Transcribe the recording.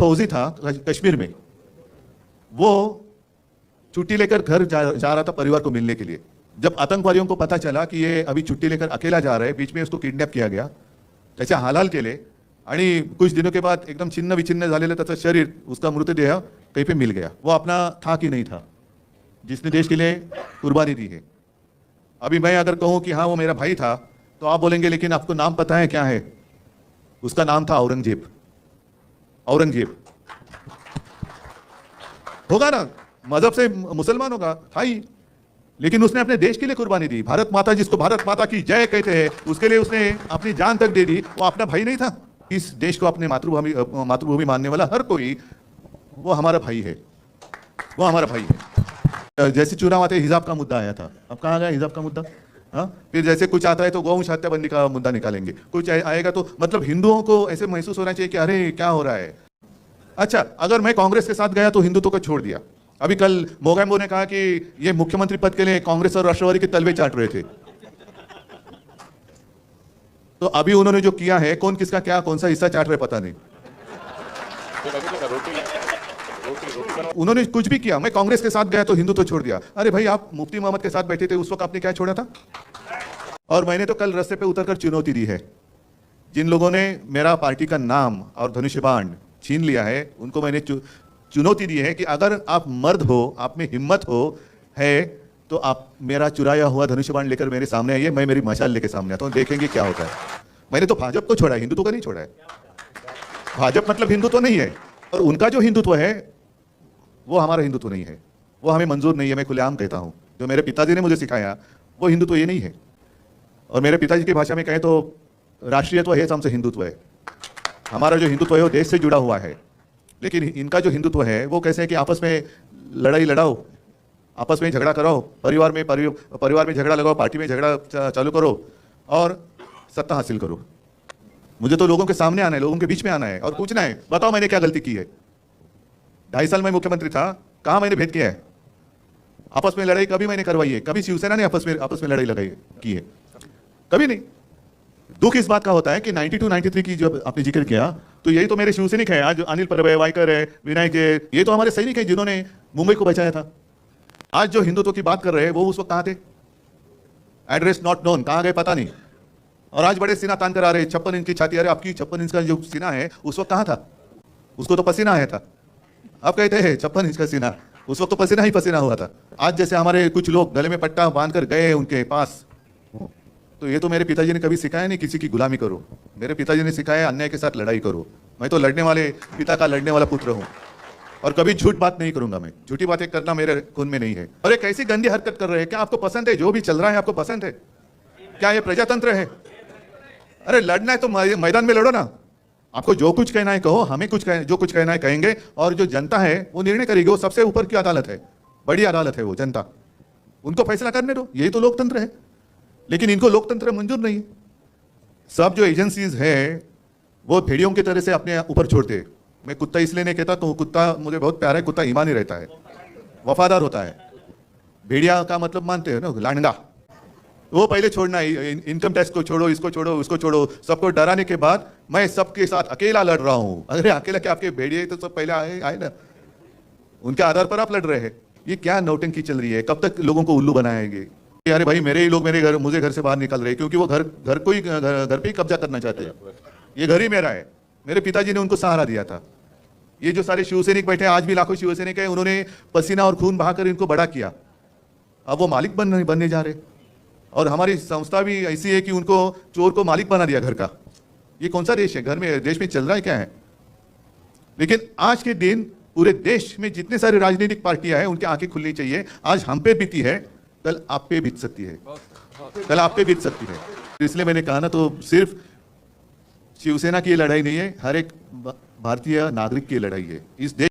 फौजी था कश्मीर में, वो छुट्टी लेकर घर जा रहा था परिवार को मिलने के लिए। जब आतंकवादियों को पता चला कि ये अभी छुट्टी लेकर अकेला जा रहा है, बीच में उसको किडनॅप किया गया, त्याचे हालाल केले आणि कुछ दिनों के बाद एकदम छिन्न विछिन्न झालेलं त्याचं शरीर, उसका मृतदेह कहीं पे मिल गया। वो अपना था कि नहीं था, जिसने देश के लिए कुर्बानी दी है। अभी मैं अगर कहूं कि हाँ वो मेरा भाई था, तो आप बोलेंगे लेकिन आपको नाम पता है क्या है? उसका नाम था औरंगजेब। औरंगजेब होगा ना, मजहब से मुसलमान होगा, था ही, लेकिन उसने अपने देश के लिए कुर्बानी दी। भारत माता, जिसको भारत माता की जय कहते हैं, उसके लिए उसने अपनी जान तक दे दी। वो अपना भाई नहीं था? इस देश को अपने मातृभूमि मानने वाला हर कोई, वो हमारा भाई है, वो हमारा भाई है। जैसे चुनाव आते हिजाब का मुद्दा आया था, अब कहाँ गया हिजाब का मुद्दा? हाँ, फिर जैसे कुछ आता है तो गौवंश हत्याबंदी का मुद्दा निकालेंगे, कुछ आएगा तो मतलब हिंदुओं को ऐसे महसूस होना चाहिए कि अरे क्या हो रहा है। अच्छा, अगर मैं कांग्रेस के साथ गया तो हिंदुत्व को छोड़ दिया। अभी कल मोगैम्बो ने कहा कि ये मुख्यमंत्री पद के लिए कांग्रेस और राष्ट्रवादी के तलवे चाट रहे थे। तो अभी उन्होंने जो किया है, कौन किसका क्या कौन सा हिस्सा चाट रहे पता नहीं। उन्होंने कुछ भी किया, मैं कांग्रेस के साथ गया तो हिंदुत्व छोड़ दिया। अरे भाई, आप मुफ्ती मोहम्मद के साथ बैठे थे, उस वक्त आपने क्या छोड़ा था? और मैंने तो कल रास्ते पे उतरकर चुनौती दी है, जिन लोगों ने मेरा पार्टी का नाम और धनुष्य बाण छीन लिया है, उनको मैंने चुनौती दी है कि अगर आप मर्द हो, आप में हिम्मत हो है, तो आप मेरा चुराया हुआ धनुष्य बाण लेकर मेरे सामने आइए, मैं मेरी मशाल लेकर सामने आता हूँ, देखेंगे क्या होता है। मैंने तो भाजपा को छोड़ा है, हिंदुत्व को नहीं छोड़ा है। भाजपा मतलब हिंदुत्व नहीं है, और उनका जो हिंदुत्व है वो हमारा हिंदुत्व नहीं है, वो हमें मंजूर नहीं है। मैं खुलेआम कहता हूँ, जो मेरे पिताजी ने मुझे सिखाया वो हिंदुत्व ये नहीं है। और मेरे पिताजी की भाषा में कहें तो राष्ट्रीयत्व है, हमसे हिंदुत्व है। हमारा जो हिंदुत्व है वो देश से जुड़ा हुआ है, लेकिन इनका जो हिंदुत्व है वो कैसे है कि आपस में लड़ाई लड़ाओ, आपस में झगड़ा कराओ, परिवार में झगड़ा लगाओ, पार्टी में झगड़ा चालू करो और सत्ता हासिल करो। मुझे तो लोगों के सामने आना है, लोगों के बीच में आना है और पूछना है, बताओ मैंने क्या गलती की है? 2.5 साल में मुख्यमंत्री था, कहाँ मैंने भेद किया है? आपस में लड़ाई कभी मैंने करवाई है? कभी शिवसेना ने आपस में लड़ाई लगाई की है? कभी नहीं। दुख इस बात का होता है कि 92-93 की जब आपने जिक्र किया, तो यही तो मेरे शिवसैनिक है। आज अनिल परब है, वायकर है, विनायक है, ये तो हमारे सैनिक है जिन्होंने मुंबई को बचाया था। आज जो हिंदुत्व की बात कर रहे हैं वो उस वक्त कहाँ थे? एड्रेस नॉट नोन, कहाँ गए पता नहीं। और आज बड़े सीना तान कर आ रहे, 56 इंच की छाती। अरे आपकी 56 इंच का जो सीना है उस वक्त कहाँ था? उसको तो पसीना आया था। आप कहते हैं 56 इंच का सीना, उस वक्त तो पसीना ही पसीना हुआ था। आज जैसे हमारे कुछ लोग गले में पट्टा बांध कर गए उनके पास, तो ये तो मेरे पिताजी ने कभी सिखाया नहीं किसी की गुलामी करो। मेरे पिताजी ने सिखाया अन्याय के साथ लड़ाई करो। मैं तो लड़ने वाले पिता का लड़ने वाला पुत्र हूँ, और कभी झूठ बात नहीं करूंगा। मैं झूठी बातें करना मेरे खून में नहीं है। और एक ऐसी गंदी हरकत कर रहे हैं, क्या आपको पसंद है? जो भी चल रहा है आपको पसंद है क्या? ये प्रजातंत्र है? अरे लड़ना है तो मैदान में लड़ो ना। आपको जो कुछ कहना है कहो, हमें जो कुछ कहना है कहेंगे, और जो जनता है वो निर्णय करेगी। वो सबसे ऊपर की अदालत है, बड़ी अदालत है वो जनता, उनको फैसला करने दो। यही तो लोकतंत्र है। लेकिन इनको लोकतंत्र मंजूर नहीं। सब जो एजेंसीज है वो भेड़ियों की तरह से अपने ऊपर छोड़ते। मैं कुत्ता इसलिए नहीं कहता, तो कुत्ता मुझे बहुत प्यारा है, कुत्ता ईमानी रहता है, वफादार होता है। भेड़िया का मतलब मानते हैं ना, लांडा। वो पहले छोड़ना है, इनकम टैक्स को छोड़ो, इसको छोड़ो, उसको छोड़ो, सबको डराने के बाद मैं सबके साथ अकेला लड़ रहा हूं। अरे अकेला क्या, आपके भेड़िए तो सब पहले आए ना, उनके आधार पर आप लड़ रहे हैं। ये क्या नौटंकी चल रही है? कब तक लोगों को उल्लू बनाएंगे? अरे भाई, मेरे ही लोग मुझे घर से बाहर निकल रहे हैं क्योंकि वो घर पे ही कब्जा करना चाहते हैं। ये घर ही मेरा है, मेरे पिताजी ने उनको सहारा दिया था। ये जो सारे शिवसैनिक बैठे हैं, आज भी लाखों शिवसैनिक है, उन्होंने पसीना और खून बहाकर इनको बड़ा किया। अब वो मालिक बनने जा रहे। और हमारी संस्था भी ऐसी है कि उनको चोर को मालिक बना दिया घर का। ये कौन सा देश है? देश में चल रहा है क्या है? लेकिन आज के दिन पूरे देश में जितने सारे राजनीतिक पार्टियां हैं, उनकी आंखें खुलनी चाहिए। आज हम पे बीती है, कल आप पे बीत सकती है, कल आप पे बीत सकती है। इसलिए मैंने कहा ना, तो सिर्फ शिवसेना की लड़ाई नहीं है, हर एक भारतीय नागरिक की लड़ाई है। इस देश